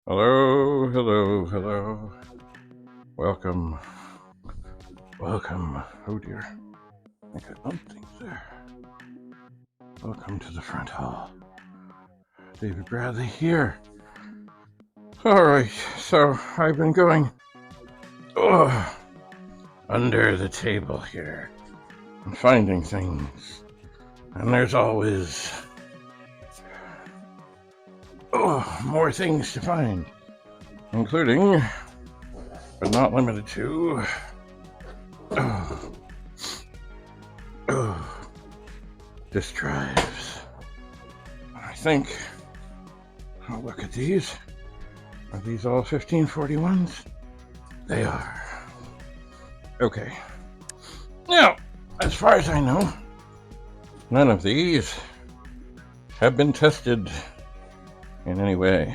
Hello, hello, hello. Welcome. Welcome. Oh dear. I think I bumped things there. Welcome to the front hall. David Bradley here. Alright, so I've been going under the table here and finding things. And there's always more things to find, including, but not limited to, disk drives. I think I'll look at these. Are these all 1541s? They are. Okay. Now, as far as I know, none of these have been tested in any way.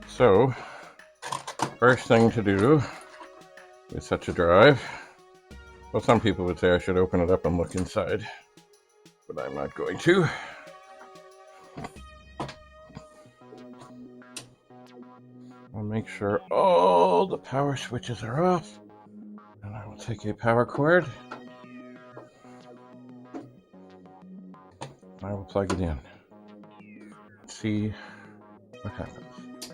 So, first thing to do with such a drive, well, some people would say I should open it up and look inside, but I'm not going to. I'll make sure all the power switches are off, and I will take a power cord. I will plug it in. See what happens.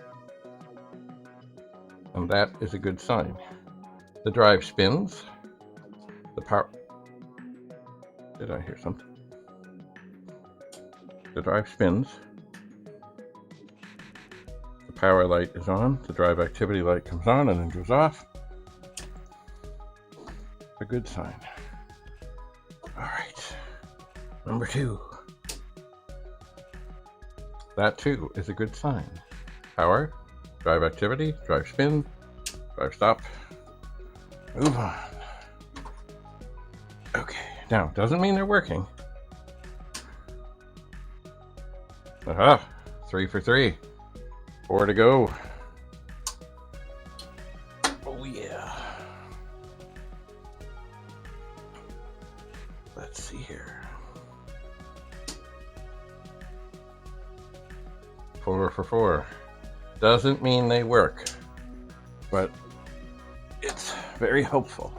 And that is a good sign. The drive spins. The power... Did I hear something? The drive spins. The power light is on. The drive activity light comes on and then goes off. A good sign. All right. Number 2. That too is a good sign. Power, drive activity, drive spin, drive stop. Move on. Okay, now, doesn't mean they're working. Aha, 3 for 3. 4 to go. Oh yeah. Let's see here. 4 for 4. Doesn't mean they work, but it's very hopeful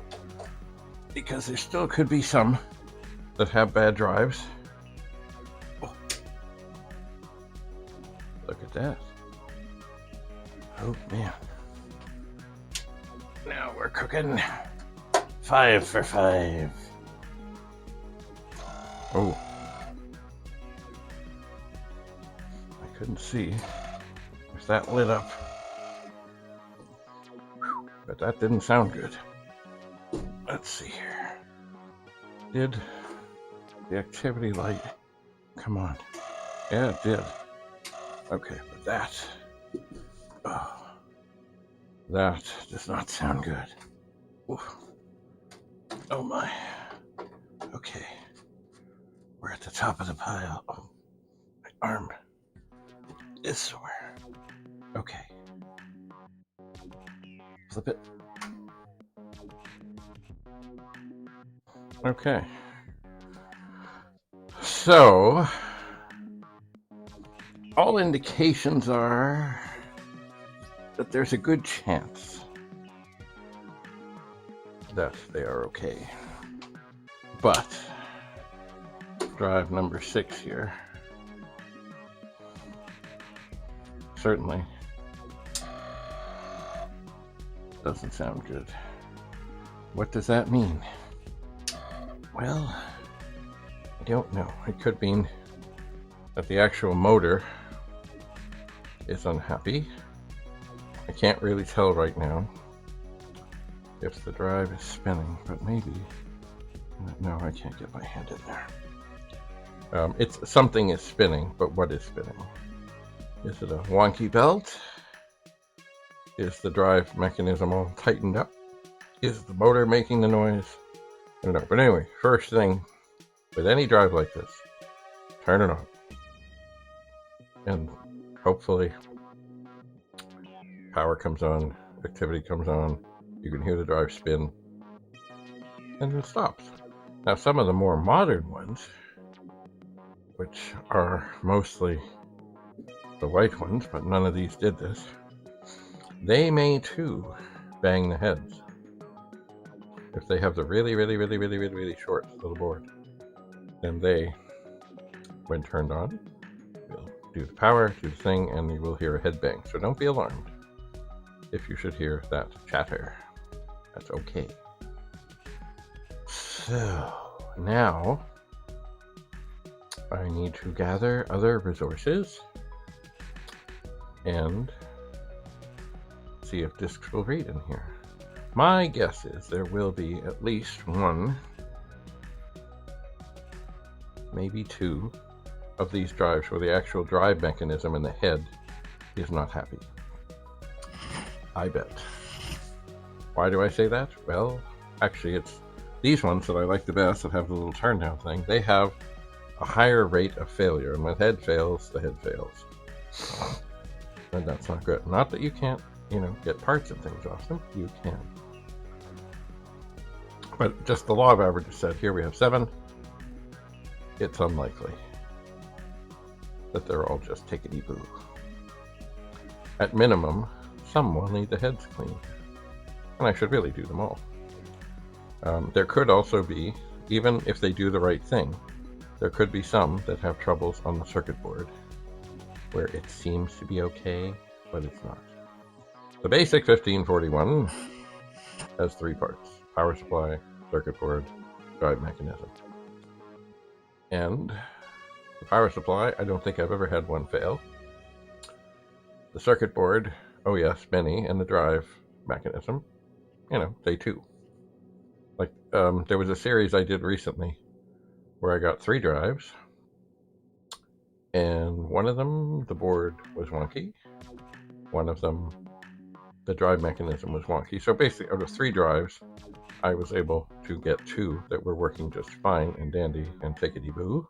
because there still could be some that have bad drives. Oh. Look at that. Oh man. Now we're cooking. 5 for 5. Oh. I couldn't see if that lit up, but that didn't sound good. Let's see here. Did the activity light come on? Yeah, it did. Okay, but that does not sound good. Oof. Oh my. Okay. We're at the top of the pile. Oh, my arm is sore. Okay. Flip it. Okay. So, all indications are that there's a good chance that they are okay. But, drive number 6 here certainly doesn't sound good. What does that mean? Well, I don't know. It could mean that the actual motor is unhappy. I can't really tell right now if the drive is spinning, but maybe. No, I can't get my hand in there. It's something is spinning, but what is spinning? Is it a wonky belt? Is the drive mechanism all tightened up? Is the motor making the noise? I don't know. But anyway, first thing with any drive like this, turn it on. And hopefully power comes on, activity comes on, you can hear the drive spin, and it stops. Now some of the more modern ones, which are mostly the white ones, but none of these did this, they may too bang the heads. If they have the really short little board, then they, when turned on, will do the power, do the thing, and you will hear a head bang. So don't be alarmed if you should hear that chatter. That's okay. So now I need to gather other resources and see if disks will read in here. My guess is there will be at least one, maybe two, of these drives where the actual drive mechanism in the head is not happy. I bet. Why do I say that? Well, actually it's these ones that I like the best that have the little turn down thing. They have a higher rate of failure, and when head fails, the head fails. And that's not good. Not that you can't, get parts and things off them. You can. But just the law of averages said, here we have 7. It's unlikely that they're all just tickety-boo. At minimum, some will need the heads cleaned. And I should really do them all. There could also be, even if they do the right thing, there could be some that have troubles on the circuit board where it seems to be okay, but it's not. The basic 1541 has 3 parts: power supply, circuit board, drive mechanism. And the power supply, I don't think I've ever had one fail. The circuit board, oh yes, many, and the drive mechanism, they too. Like, there was a series I did recently where I got 3 drives, and one of them, the board was wonky. One of them, the drive mechanism was wonky. So basically, out of 3 drives, I was able to get 2 that were working just fine and dandy and tickety-boo.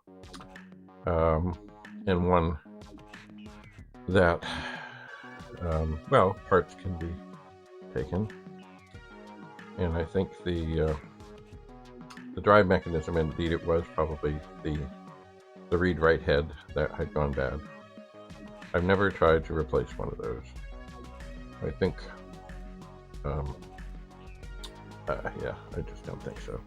And one that, parts can be taken. And I think the drive mechanism, indeed it was probably the read-write head that had gone bad. I've never tried to replace one of those. I think, I just don't think so.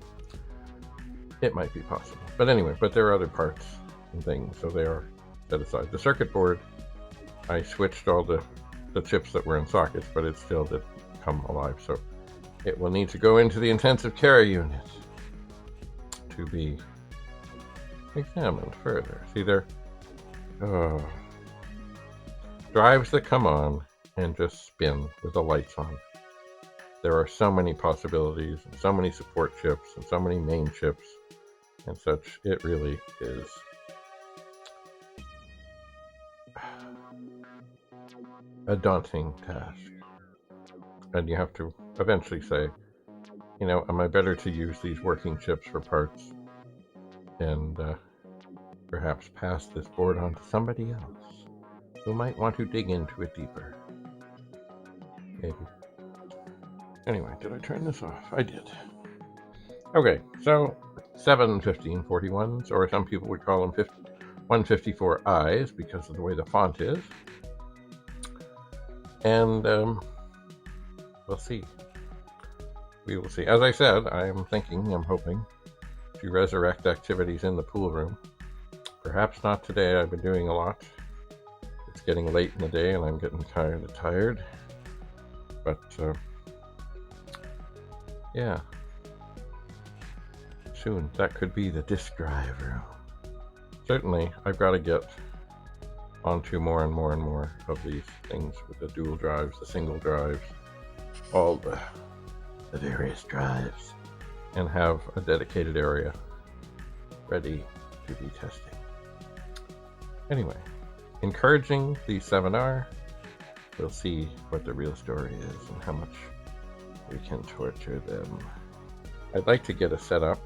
It might be possible. But anyway, there are other parts and things, so they are set aside. The circuit board, I switched all the chips that were in sockets, but it still did come alive, so it will need to go into the intensive care unit to be examined further. See, there drives that come on and just spin with the lights on. There are so many possibilities, and so many support chips, and so many main chips, and such. It really is a daunting task. And you have to eventually say, am I better to use these working chips for parts and perhaps pass this board on to somebody else who might want to dig into it deeper? Maybe. Anyway, did I turn this off? I did. Okay, so 7 1541s, or some people would call them 154Is because of the way the font is. And we'll see. We will see. As I said, I'm hoping to resurrect activities in the pool room. Perhaps not today. I've been doing a lot. It's getting late in the day and I'm getting kind of tired. But, yeah. Soon, that could be the disk drive room. Certainly, I've got to get onto more and more and more of these things with the dual drives, the single drives, all the various drives, and have a dedicated area ready to be testing. Anyway, encouraging the 7R. We'll see what the real story is and how much we can torture them. I'd like to get a setup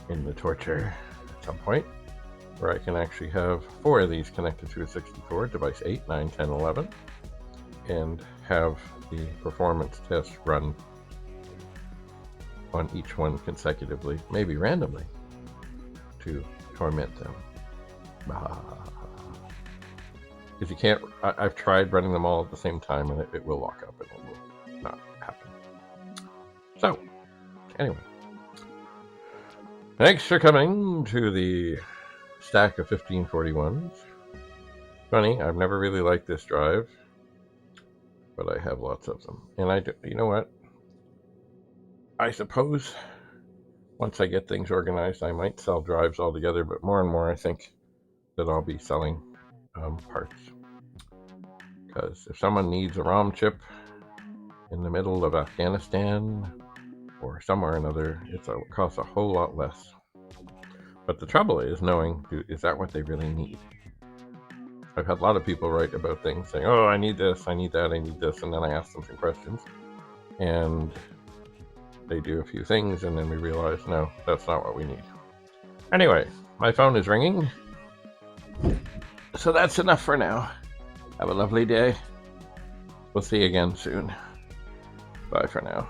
in the torture at some point where I can actually have 4 of these connected to a 64, device 8, 9, 10, 11, and have the performance test run on each one consecutively, maybe randomly, to torment them. Because you can't, I've tried running them all at the same time and it will lock up and it will not happen. So, anyway. Thanks for coming to the stack of 1541s. Funny, I've never really liked this drive, but I have lots of them. And you know what? I suppose once I get things organized, I might sell drives altogether, but more and more I think that I'll be selling parts. Because if someone needs a ROM chip in the middle of Afghanistan or somewhere or another, it costs a whole lot less. But the trouble is knowing, is that what they really need? I've had a lot of people write about things saying, oh, I need this, I need that, I need this, and then I ask them some questions. And they do a few things, and then we realize, no, that's not what we need. Anyway, my phone is ringing. So that's enough for now. Have a lovely day. We'll see you again soon. Bye for now.